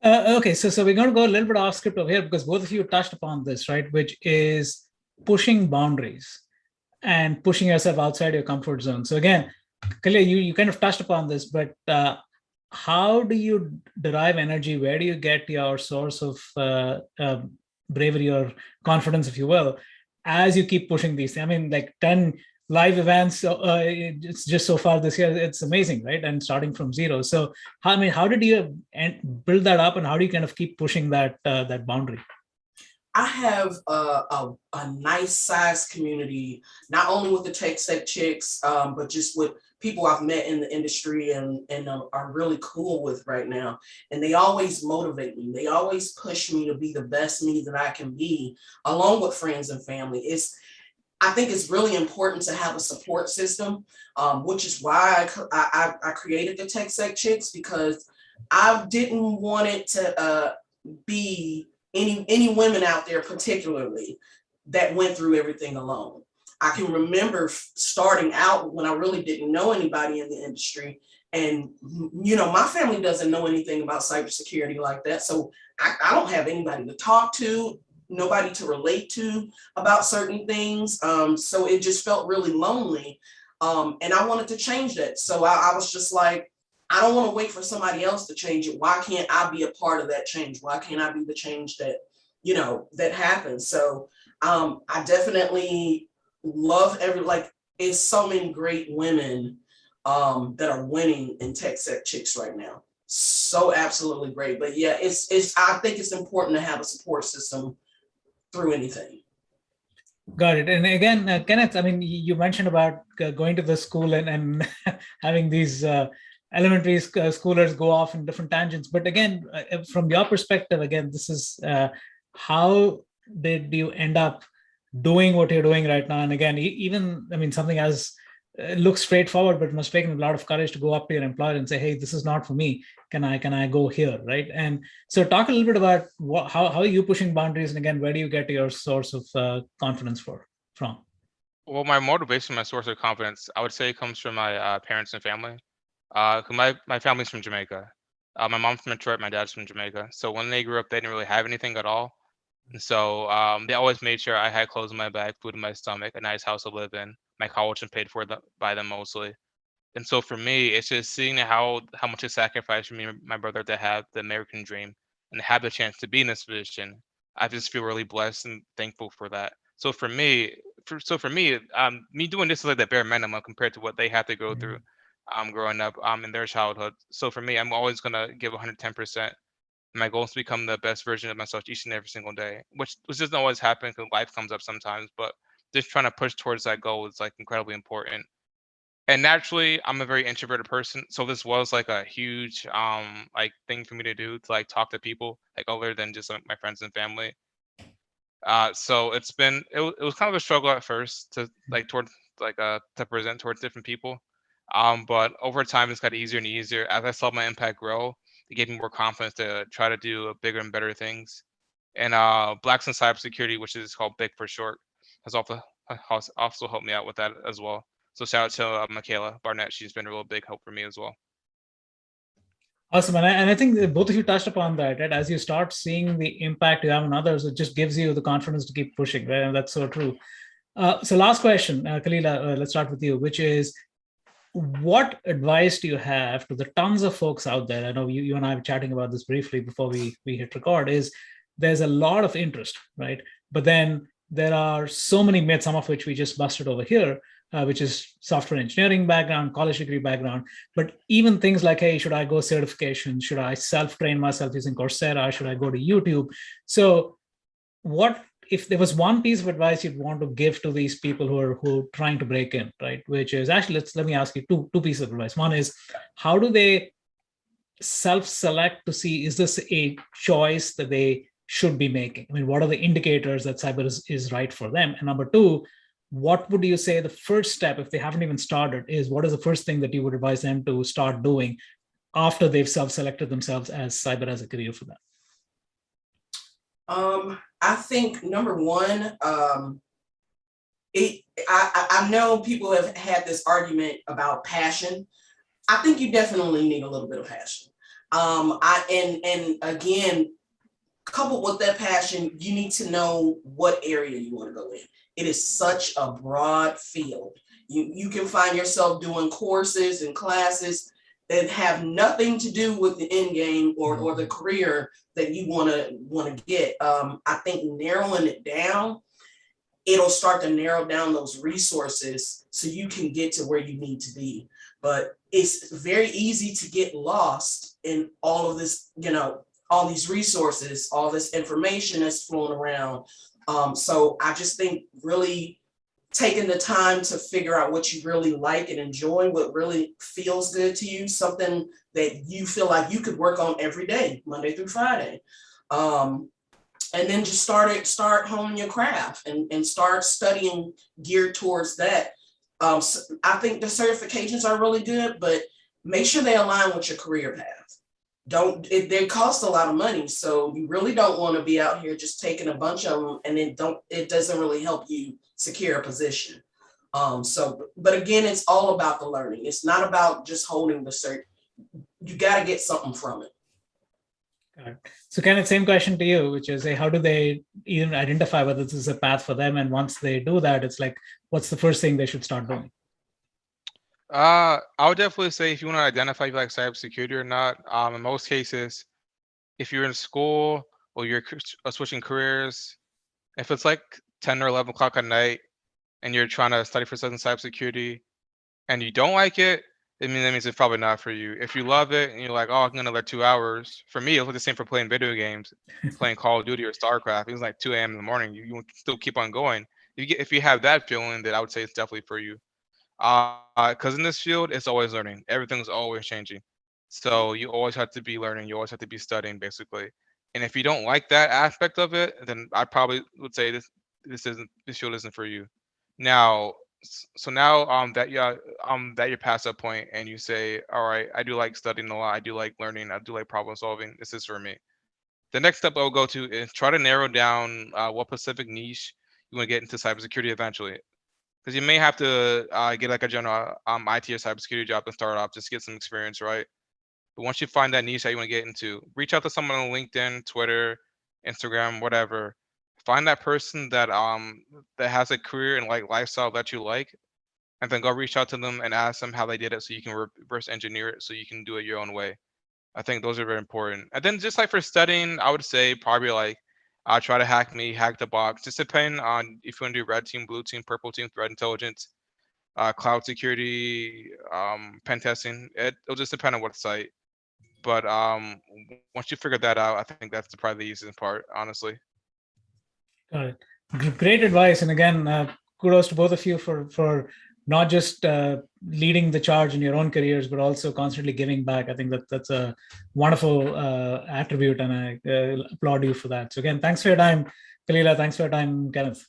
Okay, so we're going to go a little bit off script over here because both of you touched upon this, right? Which is pushing boundaries and pushing yourself outside your comfort zone. So again, Kalia, you kind of touched upon this, but how do you derive energy? Where do you get your source of bravery or confidence, if you will, as you keep pushing these things? I mean, like 10 live events, it's just so far this year, it's amazing, right? And starting from zero. So, I mean, how did you build that up, and how do you kind of keep pushing that boundary? I have a nice sized community, not only with the Tech Sec Chicks, but just with people I've met in the industry and are really cool with right now. And they always motivate me. They always push me to be the best me that I can be, along with friends and family. I think it's really important to have a support system, which is why I created the Tech Sec Chicks, because I didn't want it to be any women out there particularly that went through everything alone. I can remember starting out when I really didn't know anybody in the industry, and my family doesn't know anything about cybersecurity like that, so I don't have anybody to talk to, nobody to relate to about certain things. So it just felt really lonely, and I wanted to change that. So I was just like, I don't want to wait for somebody else to change it. Why can't I be a part of that change? Why can't I be the change that happens? So I definitely love it's so many great women that are winning in Tech Sec Chicks right now. So absolutely great. But yeah, it's I think it's important to have a support system through anything. Got it. And again, Kenneth, I mean, you mentioned about going to the school and having these elementary schoolers go off in different tangents. But again, from your perspective, again, this is how did you end up doing what you're doing right now? And again, even, I mean, something as looks straightforward, but must take a lot of courage to go up to your employer and say, "Hey, this is not for me. Can I go here?" Right? And so, talk a little bit about how are you pushing boundaries, and again, where do you get your source of confidence from? Well, my motivation, my source of confidence, I would say comes from my parents and family. 'Cause my family's from Jamaica. My mom's from Detroit, my dad's from Jamaica. So when they grew up, they didn't really have anything at all. And so they always made sure I had clothes in my bag, food in my stomach, a nice house to live in. My college was paid for by them mostly. And so for me, it's just seeing how much a sacrifice for me and my brother to have the American dream and have the chance to be in this position. I just feel really blessed and thankful for that. So for me, me doing this is like the bare minimum compared to what they had to go through, growing up, in their childhood. So for me, I'm always gonna give 110%. My goal is to become the best version of myself each and every single day, which doesn't always happen because life comes up sometimes. But just trying to push towards that goal is like incredibly important. And naturally, I'm a very introverted person, so this was like a huge like thing for me to do to like talk to people like other than just like my friends and family. So it was kind of a struggle at first to like towards like to present towards different people. But over time it's got easier and easier as I saw my impact grow. It gave me more confidence to try to do bigger and better things. And Blacks in Cybersecurity, which is called BIC for short, has also helped me out with that as well. So shout out to Michaela Barnett. She's been a real big help for me as well. Awesome, and I think that both of you touched upon that. Right, as you start seeing the impact you have on others, it just gives you the confidence to keep pushing. Right, and that's so true. So, last question, Kalila, let's start with you, which is what advice do you have to the tons of folks out there? I know you and I were chatting about this briefly before we hit record. Is there's a lot of interest, right? But then there are so many myths, some of which we just busted over here, which is software engineering background, college degree background. But even things like, hey, should I go certification? Should I self train myself using Coursera? Should I go to YouTube? So what if there was one piece of advice you'd want to give to these people who are trying to break in, right? Which is actually, let me ask you two pieces of advice. One is, how do they self-select to see, is this a choice that they should be making? I mean, what are the indicators that cyber is right for them? And number two, what would you say the first step, if they haven't even started, is what is the first thing that you would advise them to start doing after they've self-selected themselves as cyber as a career for them? I think number one, I know people have had this argument about passion. I think you definitely need a little bit of passion. And again, coupled with that passion, you need to know what area you want to go in. It is such a broad field. You can find yourself doing courses and classes that have nothing to do with the end game or the career that you want to get. I think narrowing it down, it'll start to narrow down those resources so you can get to where you need to be. But it's very easy to get lost in all of this, all these resources, all this information that's flowing around. So I just think really taking the time to figure out what you really like and enjoy, what really feels good to you, something that you feel like you could work on every day, Monday through Friday. And then just start honing your craft and start studying geared towards that. So I think the certifications are really good, but make sure they align with your career path. They cost a lot of money, so you really don't want to be out here just taking a bunch of them and it doesn't really help you secure a position. But again, it's all about the learning. It's not about just holding the cert. You got to get something from it. So Kenneth, same question to you, which is, how do they even identify whether this is a path for them? And once they do that, it's like, what's the first thing they should start doing? I would definitely say if you want to identify if you like cybersecurity or not, in most cases, if you're in school or you're switching careers, if it's like 10 or 11 o'clock at night and you're trying to study for something cybersecurity and you don't like it, that means it's probably not for you. If you love it and you're like, oh, I'm gonna let 2 hours. For me, it was the same for playing video games, playing Call of Duty or StarCraft. It was like 2 a.m. in the morning. You still keep on going. If you have that feeling, then I would say it's definitely for you. Because in this field, it's always learning. Everything's always changing. So you always have to be learning. You always have to be studying, basically. And if you don't like that aspect of it, then I probably would say this field isn't for you. Now, so now that you're past that point and you say, all right, I do like studying a lot. I do like learning. I do like problem solving. This is for me. The next step I'll go to is try to narrow down what specific niche you want to get into cybersecurity eventually. Because you may have to get like a general IT or cybersecurity job to start off, just get some experience, right? But once you find that niche that you want to get into, reach out to someone on LinkedIn, Twitter, Instagram, whatever. Find that person that has a career and like lifestyle that you like, and then go reach out to them and ask them how they did it, so you can reverse engineer it, so you can do it your own way. I think those are very important. And then just like for studying, I would say probably like try to hack the box. Just depending on if you want to do red team, blue team, purple team, threat intelligence, cloud security, pen testing. It'll just depend on what site. But once you figure that out, I think that's probably the easiest part, honestly. Got it. Great advice. And again, kudos to both of you for not just leading the charge in your own careers, but also constantly giving back. I think that's a wonderful attribute, and I applaud you for that. So again, thanks for your time, Kalila. Thanks for your time, Kenneth.